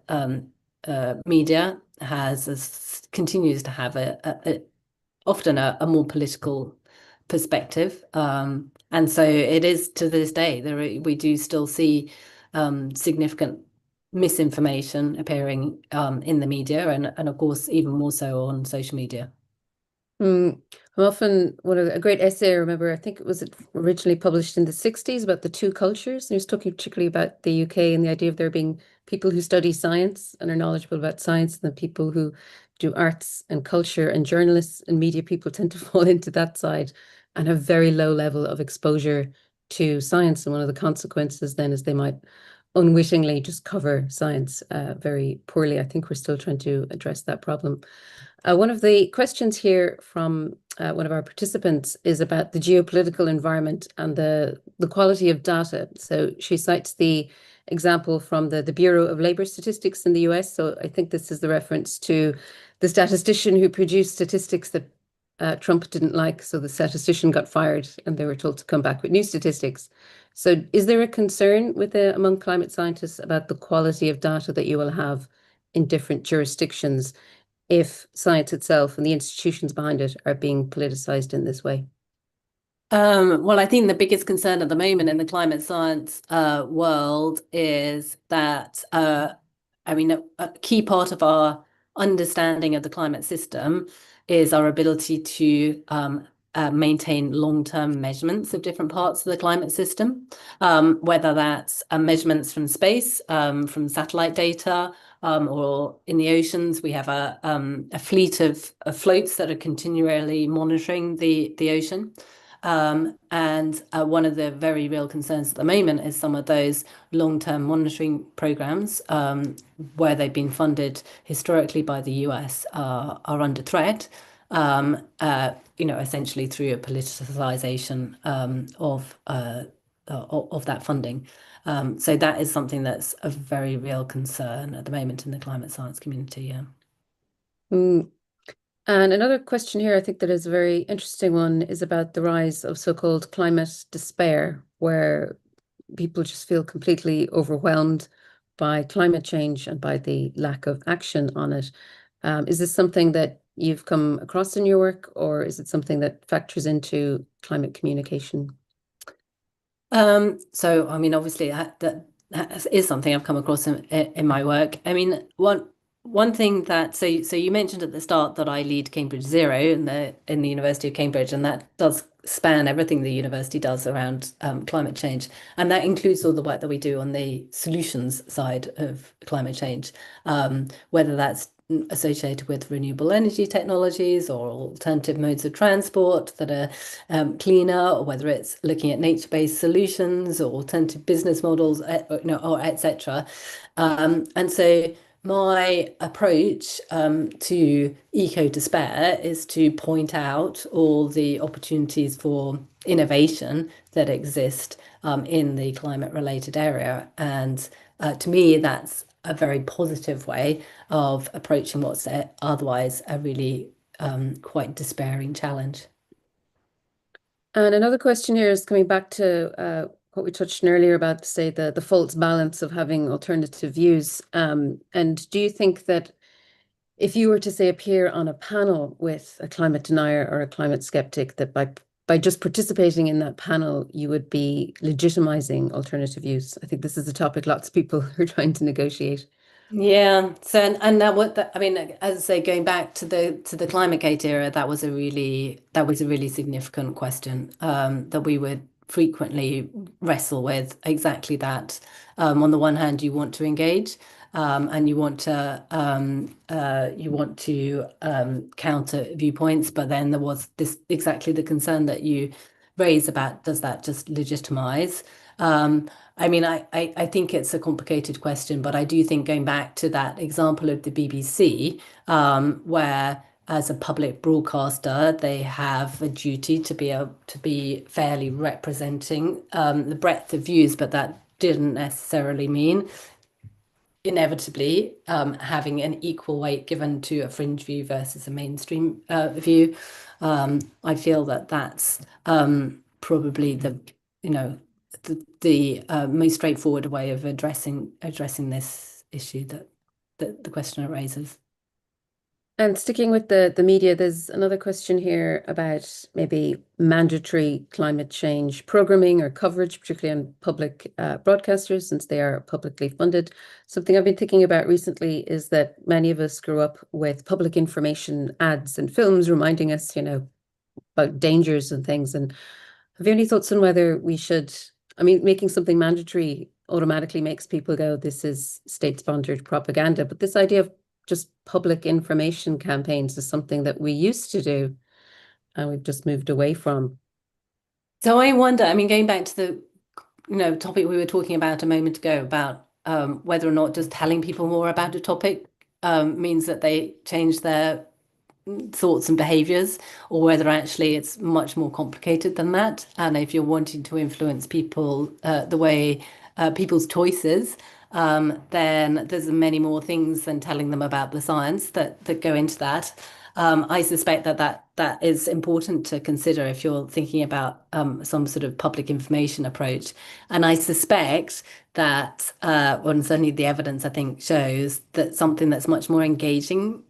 S4: media continues to have often a more political perspective, and so it is to this day. We do still see significant misinformation appearing in the media, and of course even more so on social media.
S3: Often a great essay I remember, I think it was originally published in the 60s about the two cultures. And he was talking particularly about the UK and the idea of there being people who study science and are knowledgeable about science, and the people who do arts and culture, and journalists and media people tend to fall into that side and have very low level of exposure to science. And one of the consequences then is they might unwittingly just cover science very poorly. I think we're still trying to address that problem. One of the questions here from one of our participants is about the geopolitical environment and the quality of data. So she cites the example from the Bureau of Labor Statistics in the US. So I think this is the reference to the statistician who produced statistics that Trump didn't like. So the statistician got fired and they were told to come back with new statistics. So is there a concern among climate scientists about the quality of data that you will have in different jurisdictions if science itself and the institutions behind it are being politicized in this way?
S4: Well, I think the biggest concern at the moment in the climate science world is that, a key part of our understanding of the climate system is our ability to maintain long-term measurements of different parts of the climate system, whether that's measurements from space, from satellite data, or in the oceans. We have a fleet of floats that are continually monitoring the ocean. And one of the very real concerns at the moment is some of those long-term monitoring programs, where they've been funded historically by the US, are under threat. Essentially through a politicization of that funding. So that is something that's a very real concern at the moment in the climate science community. Yeah.
S3: And another question here, I think that is a very interesting one, is about the rise of so-called climate despair, where people just feel completely overwhelmed by climate change and by the lack of action on it. Is this something that you've come across in your work, or is it something that factors into climate communication?
S4: So, obviously that is something I've come across in my work. One thing that, so you mentioned at the start that I lead Cambridge Zero in the University of Cambridge, and that does span everything the university does around climate change, and that includes all the work that we do on the solutions side of climate change, whether that's associated with renewable energy technologies or alternative modes of transport that are cleaner, or whether it's looking at nature-based solutions or alternative business models, or etc. And so my approach to eco-despair is to point out all the opportunities for innovation that exist in the climate-related area. And to me, that's a very positive way of approaching what's otherwise a really quite despairing challenge.
S3: And another question here is coming back to what we touched on earlier about, say, the false balance of having alternative views. And do you think that if you were to, say, appear on a panel with a climate denier or a climate skeptic, that by just participating in that panel, you would be legitimizing alternative views? I think this is a topic lots of people are trying to negotiate.
S4: Yeah. So and that what I mean, as I say, going back to the ClimateGate era, that was a really significant question that we would frequently wrestle with. Exactly that. On the one hand, you want to engage, and you want to counter viewpoints, but then there was this exactly the concern that you raise about, does that just legitimize? I mean, I think it's a complicated question, but I do think going back to that example of the BBC, where as a public broadcaster, they have a duty to be able to be fairly representing the breadth of views, but that didn't necessarily mean inevitably having an equal weight given to a fringe view versus a mainstream view. I feel that that's probably the most straightforward way of addressing this issue that the questioner raises.
S3: And sticking with the media, there's another question here about maybe mandatory climate change programming or coverage, particularly on public broadcasters, since they are publicly funded. Something I've been thinking about recently is that many of us grew up with public information ads and films reminding us, about dangers and things. And have you any thoughts on whether we should, I mean, making something mandatory automatically makes people go, this is state-sponsored propaganda, but this idea of just public information campaigns is something that we used to do and we've just moved away from.
S4: So I wonder, I mean, going back to the topic we were talking about a moment ago about whether or not just telling people more about a topic means that they change their thoughts and behaviors, or whether actually it's much more complicated than that. And if you're wanting to influence people, the way people's choices, then there's many more things than telling them about the science that go into that. I suspect that is important to consider if you're thinking about some sort of public information approach. And I suspect that, and certainly the evidence I think shows that something that's much more engaging,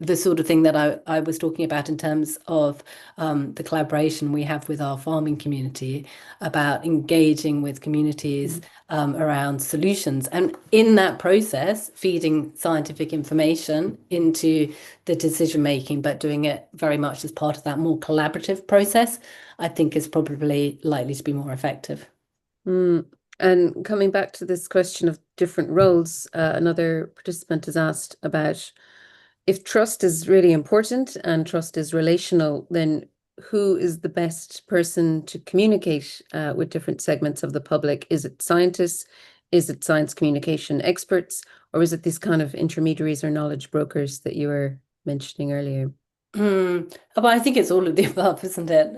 S4: the sort of thing that I was talking about in terms of the collaboration we have with our farming community, about engaging with communities around solutions, and in that process feeding scientific information into the decision making, but doing it very much as part of that more collaborative process, I think is probably likely to be more effective.
S3: And coming back to this question of different roles, another participant has asked about, if trust is really important and trust is relational, then who is the best person to communicate with different segments of the public? Is it scientists? Is it science communication experts? Or is it these kind of intermediaries or knowledge brokers that you were mentioning earlier?
S4: But I think it's all of the above, isn't it?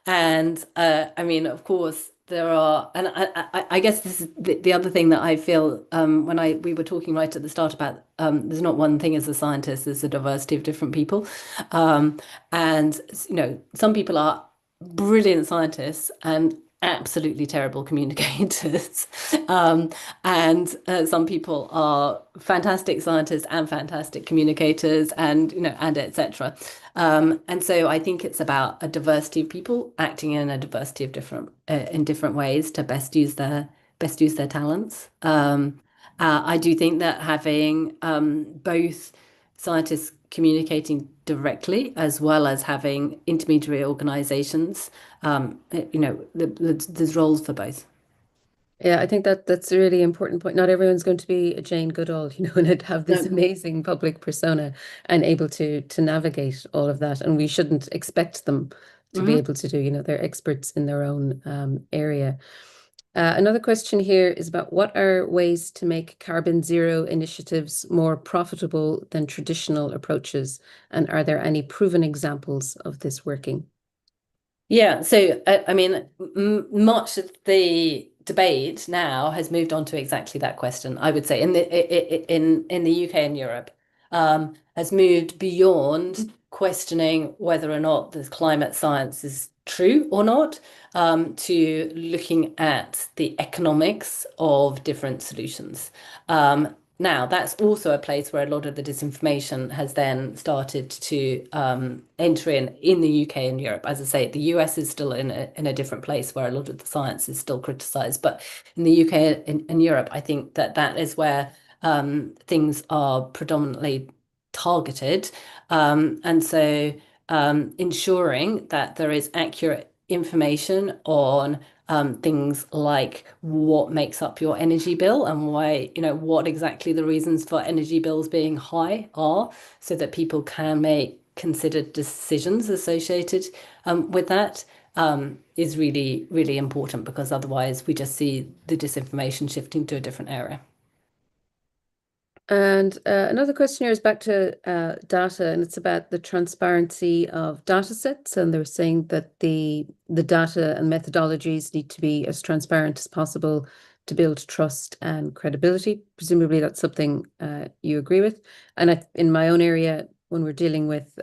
S4: And I mean, of course, there are, and I guess this is the other thing that I feel when we were talking right at the start about there's not one thing as a scientist, there's a diversity of different people. And some people are brilliant scientists and absolutely terrible communicators. And some people are fantastic scientists and fantastic communicators, and etc. And so I think it's about a diversity of people acting in a diversity of different ways to best use their talents. I do think that having both scientists communicating directly as well as having intermediary organizations, there's roles for both.
S3: Yeah, I think that's a really important point. Not everyone's going to be a Jane Goodall, and have this amazing public persona and able to navigate all of that. And we shouldn't expect them to be able to do, they're experts in their own area. Another question here is about, what are ways to make carbon zero initiatives more profitable than traditional approaches? And are there any proven examples of this working?
S4: Yeah, so I mean, much of the debate now has moved on to exactly that question, I would say, in the UK and Europe. has moved beyond questioning whether or not the climate science is true or not, to looking at the economics of different solutions. Now, that's also a place where a lot of the disinformation has then started to enter in the UK and Europe. As I say, the US is still in a different place where a lot of the science is still criticised. But in the UK and Europe, I think that is where things are predominantly targeted. And so ensuring that there is accurate information on things like what makes up your energy bill and why, what exactly the reasons for energy bills being high are, so that people can make considered decisions associated with that, is really, really important, because otherwise we just see the disinformation shifting to a different area.
S3: And another question here is back to data, and it's about the transparency of data sets. And they're saying that the data and methodologies need to be as transparent as possible to build trust and credibility. Presumably that's something you agree with. And in my own area, when we're dealing with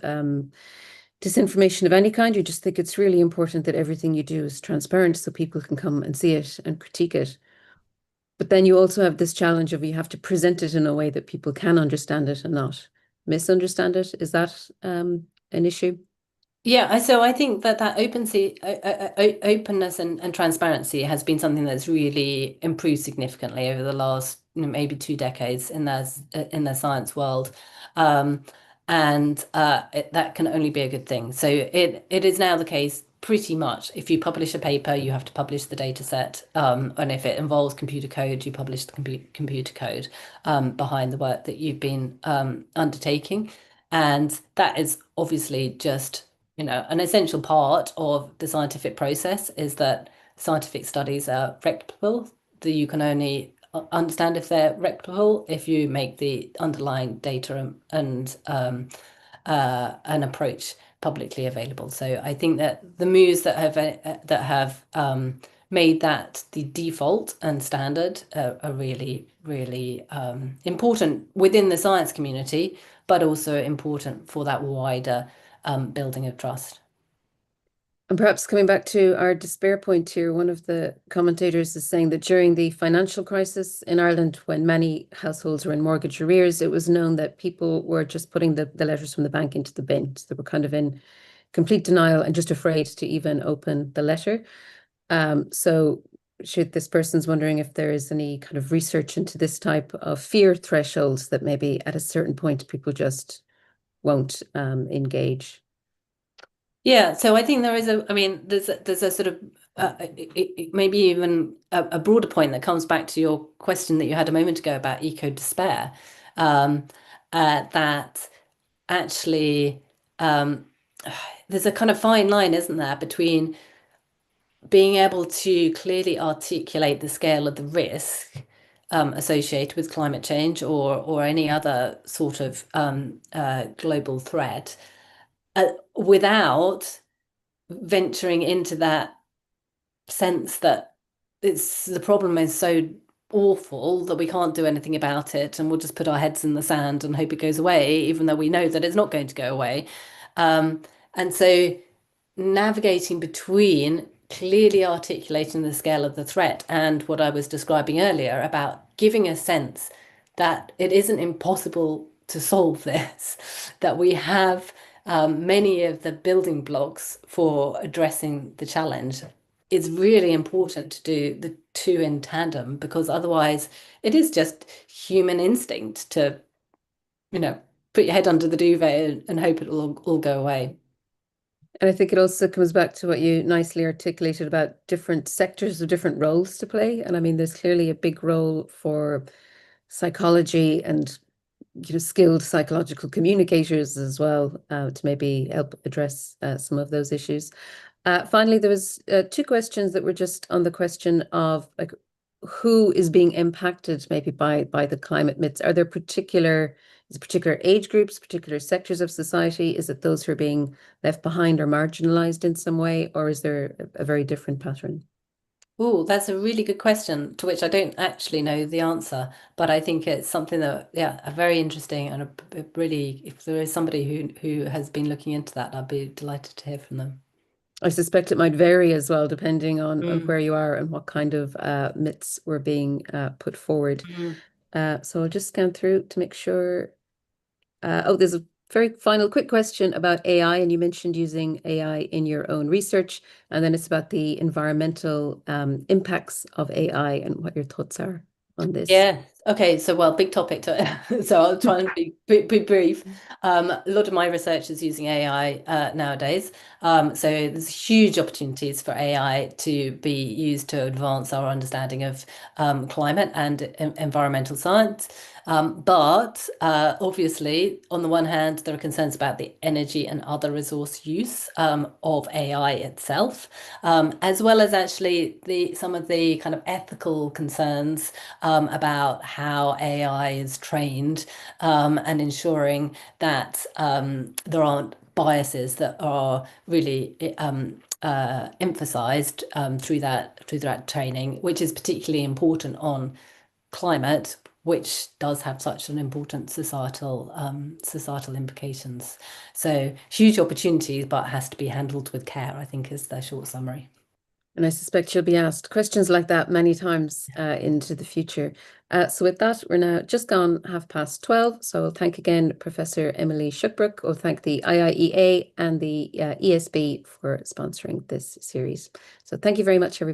S3: disinformation of any kind, you just think it's really important that everything you do is transparent so people can come and see it and critique it. But then you also have this challenge of you have to present it in a way that people can understand it and not misunderstand it. Is that an issue?
S4: Yeah, so I think that openness and transparency has been something that's really improved significantly over the last maybe 2 decades in the science world, and that can only be a good thing. So it is now the case, pretty much, if you publish a paper, you have to publish the data set, and if it involves computer code, you publish the computer code behind the work that you've been undertaking, and that is obviously just an essential part of the scientific process, is that scientific studies are replicable. That you can only understand if they're replicable if you make the underlying data and an approach publicly available. So I think that the moves that have made that the default and standard are really, really important within the science community, but also important for that wider building of trust.
S3: And perhaps coming back to our despair point here, one of the commentators is saying that during the financial crisis in Ireland, when many households were in mortgage arrears, it was known that people were just putting the letters from the bank into the bin. So they were kind of in complete denial and just afraid to even open the letter. So this person's wondering if there is any kind of research into this type of fear thresholds that maybe at a certain point people just won't engage.
S4: Yeah, so I think there's a sort of maybe even a broader point that comes back to your question that you had a moment ago about eco despair, that actually there's a kind of fine line, isn't there, between being able to clearly articulate the scale of the risk associated with climate change or any other sort of global threat, without venturing into that sense that the problem is so awful that we can't do anything about it, and we'll just put our heads in the sand and hope it goes away, even though we know that it's not going to go away. And so navigating between clearly articulating the scale of the threat and what I was describing earlier about giving a sense that it isn't impossible to solve this, that we have many of the building blocks for addressing the challenge, is really important to do the two in tandem, because otherwise it is just human instinct to, put your head under the duvet and hope it'll all go away.
S3: And I think it also comes back to what you nicely articulated about different sectors of different roles to play. And I mean, there's clearly a big role for psychology and skilled psychological communicators as well, to maybe help address some of those issues. Finally, there was 2 questions that were just on the question of like who is being impacted maybe by the climate myths. Are there particular age groups, particular sectors of society? Is it those who are being left behind or marginalized in some way, or is there a very different pattern?
S4: Oh, that's a really good question to which I don't actually know the answer, but I think it's something that, yeah, a very interesting and really, if there is somebody who has been looking into that, I'd be delighted to hear from them.
S3: I suspect it might vary as well, depending on where
S4: Mm.
S3: you are and what kind of myths were being put forward. So I'll just scan through to make sure. Oh, there's a very final quick question about AI, and you mentioned using AI in your own research, and then it's about the environmental impacts of AI and what your thoughts are on this.
S4: Yeah. Okay. So, well, big topic to, so I'll try and be brief. A lot of my research is using AI nowadays. So there's huge opportunities for AI to be used to advance our understanding of climate and environmental science. But obviously, on the one hand, there are concerns about the energy and other resource use of AI itself, as well as actually some of the kind of ethical concerns about how AI is trained and ensuring that there aren't biases that are really emphasized through that training, which is particularly important on climate, which does have such an important societal implications. So huge opportunities, but has to be handled with care, I think, is the short summary.
S3: And I suspect you'll be asked questions like that many times into the future. So with that, we're now just gone 12:30. So I'll thank again Professor Emily Shuckburgh. I'll thank the IIEA and the ESB for sponsoring this series. So thank you very much, everybody.